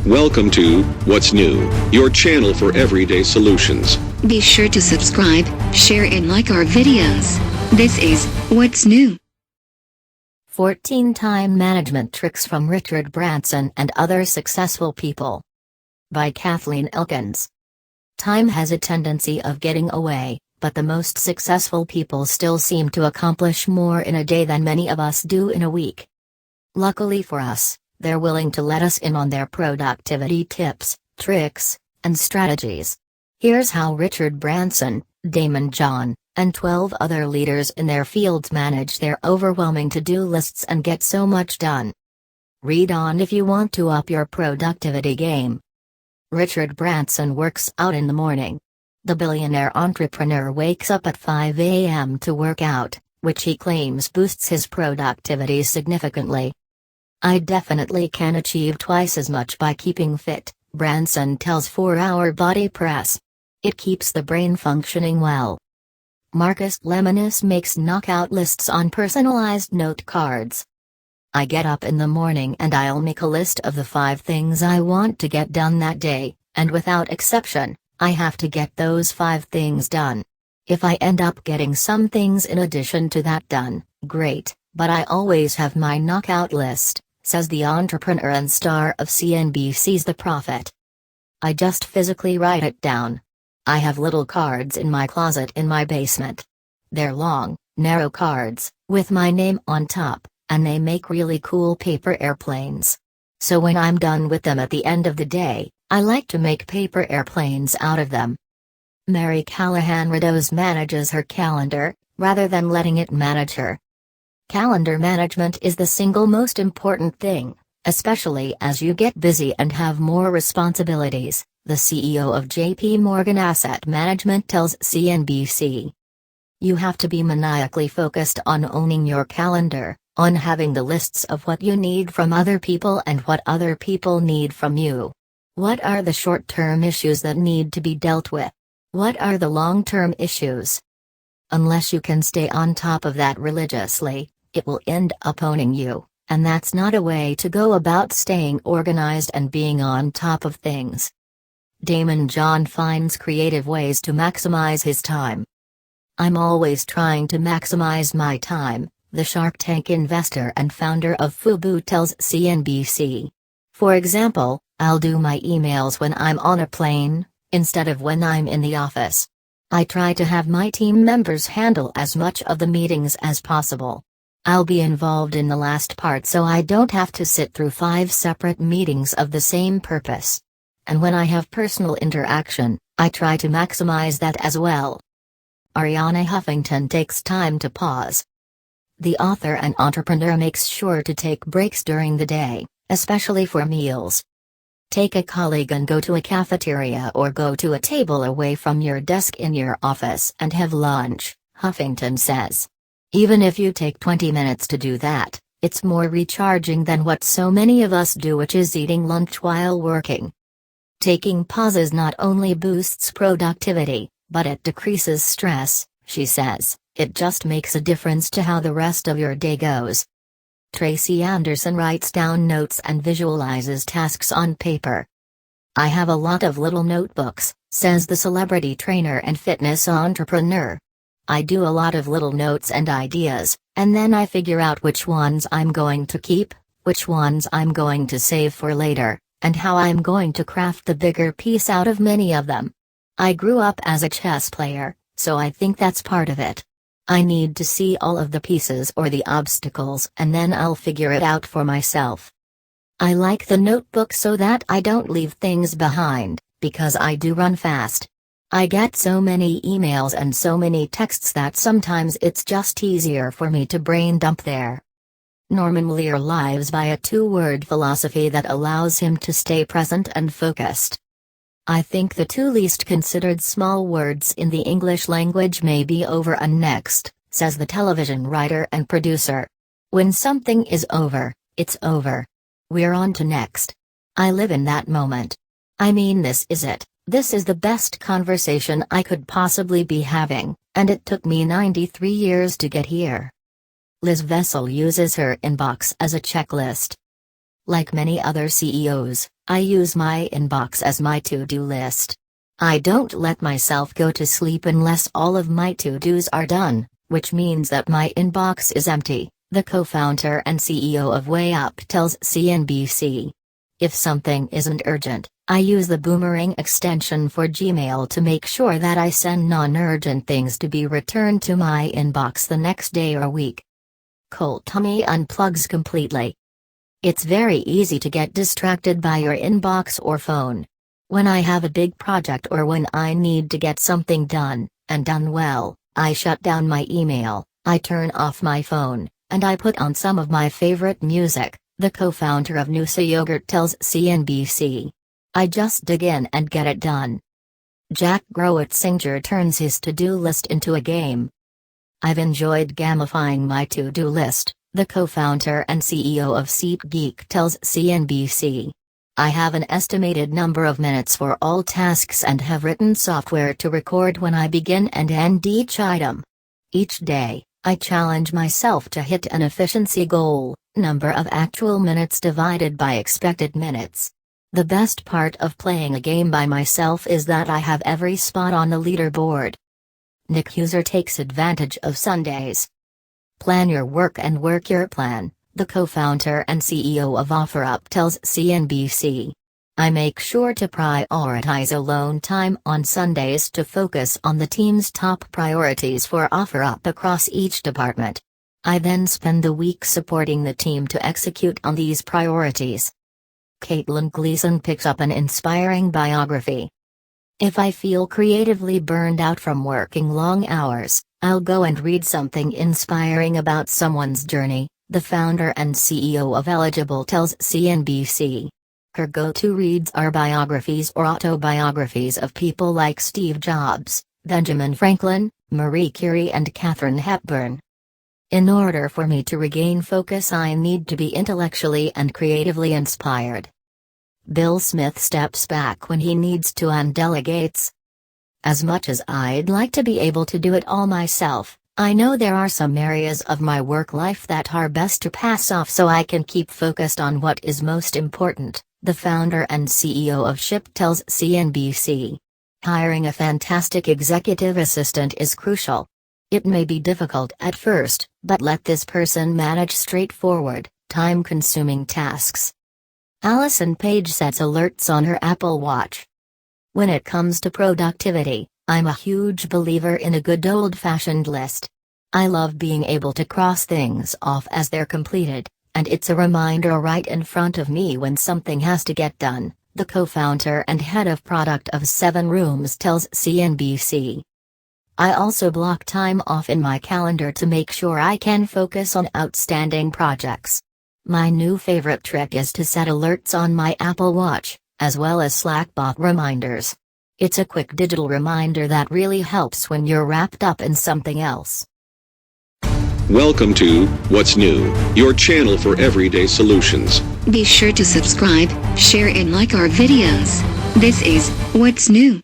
Welcome to What's New, your channel for everyday solutions. Be sure to subscribe, share and like our videos. This is What's New. 14 Time Management Tricks from Richard Branson and Other Successful People. By Kathleen Elkins. Time has a tendency of getting away, but the most successful people still seem to accomplish more in a day than many of us do in a week. Luckily for us, they're willing to let us in on their productivity tips, tricks, and strategies. Here's how Richard Branson, Daymond John, and 12 other leaders in their fields manage their overwhelming to-do lists and get so much done. Read on if you want to up your productivity game. Richard Branson works out in the morning. The billionaire entrepreneur wakes up at 5 a.m. to work out, which he claims boosts his productivity significantly. "I definitely can achieve twice as much by keeping fit," Branson tells FourHourBodyPress. "It keeps the brain functioning well." Marcus Lemonis makes knockout lists on personalized note cards. "I get up in the morning and I'll make a list of the 5 things I want to get done that day, and without exception, I have to get those 5 things done. If I end up getting some things in addition to that done, great, but I always have my knockout list," says the entrepreneur and star of CNBC's The Prophet. "I just physically write it down. I have little cards in my closet in my basement. They're long, narrow cards, with my name on top, and they make really cool paper airplanes. So when I'm done with them at the end of the day, I like to make paper airplanes out of them." Mary Callahan Rideaux manages her calendar, rather than letting it manage her. "Calendar management is the single most important thing, especially as you get busy and have more responsibilities," the CEO of JP Morgan Asset Management tells CNBC. "You have to be maniacally focused on owning your calendar, on having the lists of what you need from other people and what other people need from you. What are the short-term issues that need to be dealt with? What are the long-term issues? Unless you can stay on top of that religiously, it will end up owning you, and that's not a way to go about staying organized and being on top of things." Daymond John finds creative ways to maximize his time. "I'm always trying to maximize my time," the Shark Tank investor and founder of FuBu tells CNBC. "For example, I'll do my emails when I'm on a plane, instead of when I'm in the office. I try to have my team members handle as much of the meetings as possible. I'll be involved in the last part so I don't have to sit through 5 separate meetings of the same purpose. And when I have personal interaction, I try to maximize that as well." Arianna Huffington takes time to pause. The author and entrepreneur makes sure to take breaks during the day, especially for meals. "Take a colleague and go to a cafeteria or go to a table away from your desk in your office and have lunch," Huffington says. "Even if you take 20 minutes to do that, it's more recharging than what so many of us do, which is eating lunch while working." "Taking pauses not only boosts productivity, but it decreases stress," she says. "It just makes a difference to how the rest of your day goes." Tracy Anderson writes down notes and visualizes tasks on paper. "I have a lot of little notebooks," says the celebrity trainer and fitness entrepreneur. "I do a lot of little notes and ideas, and then I figure out which ones I'm going to keep, which ones I'm going to save for later, and how I'm going to craft the bigger piece out of many of them. I grew up as a chess player, so I think that's part of it. I need to see all of the pieces or the obstacles and then I'll figure it out for myself. I like the notebook so that I don't leave things behind, because I do run fast. I get so many emails and so many texts that sometimes it's just easier for me to brain dump there." Norman Lear lives by a 2-word philosophy that allows him to stay present and focused. "I think the 2 least considered small words in the English language may be over and next," says the television writer and producer. "When something is over, it's over. We're on to next. I live in that moment. I mean, this is it. This is the best conversation I could possibly be having, and it took me 93 years to get here." Liz Vessel uses her inbox as a checklist. Like many other CEOs, I use my inbox as my to-do list. I don't let myself go to sleep unless all of my to-dos are done, which means that my inbox is empty, the co-founder and CEO of Way Up tells CNBC. If something isn't urgent, I use the Boomerang extension for Gmail to make sure that I send non-urgent things to be returned to my inbox the next day or week. Cold tummy unplugs completely. It's very easy to get distracted by your inbox or phone. When I have a big project or when I need to get something done, and done well, I shut down my email, I turn off my phone, and I put on some of my favorite music, the co-founder of Noosa Yogurt tells CNBC. I just dig in and get it done. Jack Growitzinger turns his to-do list into a game. I've enjoyed gamifying my to-do list, the co-founder and CEO of SeatGeek tells CNBC. I have an estimated number of minutes for all tasks and have written software to record when I begin and end each item. Each day, I challenge myself to hit an efficiency goal, number of actual minutes divided by expected minutes. The best part of playing a game by myself is that I have every spot on the leaderboard. Nick User takes advantage of Sundays. Plan your work and work your plan, the co-founder and CEO of OfferUp tells CNBC. I make sure to prioritize alone time on Sundays to focus on the team's top priorities for OfferUp across each department. I then spend the week supporting the team to execute on these priorities. Caitlin Gleason picks up an inspiring biography. If I feel creatively burned out from working long hours, I'll go and read something inspiring about someone's journey, the founder and CEO of Eligible tells CNBC. Her go-to reads are biographies or autobiographies of people like Steve Jobs, Benjamin Franklin, Marie Curie and Katharine Hepburn. In order for me to regain focus, I need to be intellectually and creatively inspired. Bill Smith steps back when he needs to and delegates. As much as I'd like to be able to do it all myself, I know there are some areas of my work life that are best to pass off so I can keep focused on what is most important, the founder and CEO of Ship tells CNBC. Hiring a fantastic executive assistant is crucial. It may be difficult at first, but let this person manage straightforward, time-consuming tasks. Allison Page sets alerts on her Apple Watch. When it comes to productivity, I'm a huge believer in a good old-fashioned list. I love being able to cross things off as they're completed, and it's a reminder right in front of me when something has to get done, the co-founder and head of product of 7 Rooms tells CNBC. I also block time off in my calendar to make sure I can focus on outstanding projects. My new favorite trick is to set alerts on my Apple Watch, as well as Slackbot reminders. It's a quick digital reminder that really helps when you're wrapped up in something else. Welcome to What's New, your channel for everyday solutions. Be sure to subscribe, share and like our videos. This is What's New.